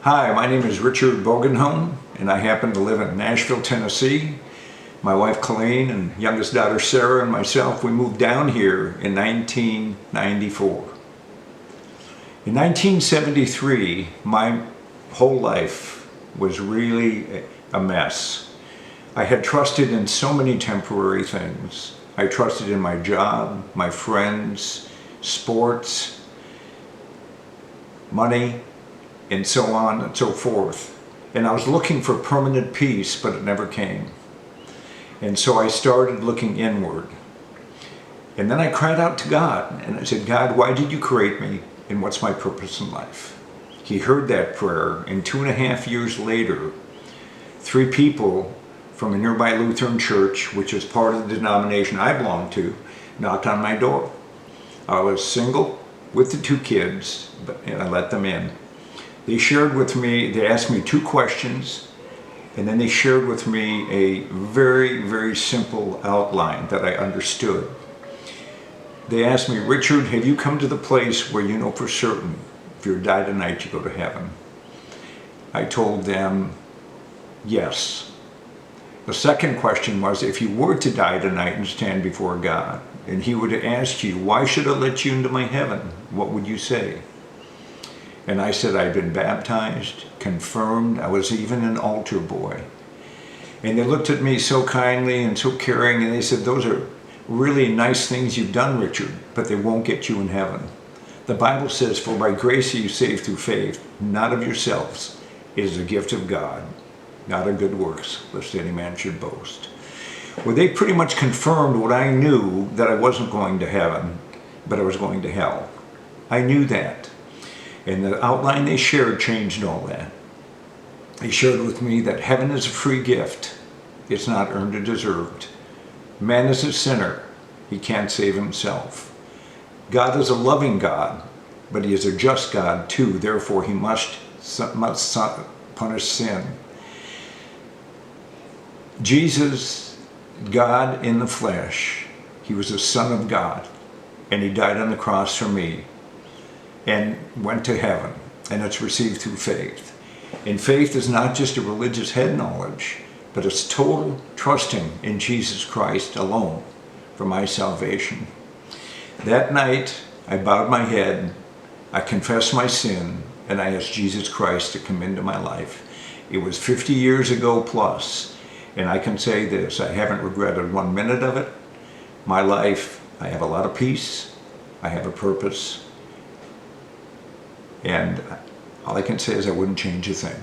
Hi, my name is Richard Bogenholm, and I happen to live in Nashville, Tennessee. My wife Colleen and youngest daughter Sarah and myself, we moved down here in 1994. In 1973, my whole life was really a mess. I had trusted in so many temporary things. I trusted in my job, my friends, sports, money, and so on and so forth. And I was looking for permanent peace, but it never came. And so I started looking inward. And then I cried out to God, and I said, God, why did you create me, and what's my purpose in life? He heard that prayer, and 2.5 years later, 3 people from a nearby Lutheran church, which is part of the denomination I belong to, knocked on my door. I was single with the 2 kids, and I let them in. They shared with me, they asked me 2 questions, and then they shared with me a very, very simple outline that I understood. They asked me, Richard, have you come to the place where you know for certain if you die tonight you go to heaven? I told them, yes. The second question was, if you were to die tonight and stand before God, and He would ask you, why should I let you into my heaven? What would you say? And I said I'd been baptized, confirmed, I was even an altar boy. And they looked at me so kindly and so caring, and they said, those are really nice things you've done, Richard, but they won't get you in heaven. The Bible says, for by grace are you saved through faith, not of yourselves. It is a gift of God, not of good works, lest any man should boast. Well, they pretty much confirmed what I knew, that I wasn't going to heaven, but I was going to hell. I knew that. And the outline they shared changed all that. They shared with me that heaven is a free gift. It's not earned or deserved. Man is a sinner. He can't save himself. God is a loving God, but He is a just God too. Therefore, He must punish sin. Jesus, God in the flesh, He was the Son of God, and He died on the cross for me, and went to heaven, and it's received through faith. And faith is not just a religious head knowledge, but it's total trusting in Jesus Christ alone for my salvation. That night, I bowed my head, I confessed my sin, and I asked Jesus Christ to come into my life. It was 50 years ago plus, and I can say this, I haven't regretted 1 minute of it. My life, I have a lot of peace, I have a purpose, and all I can say is I wouldn't change a thing.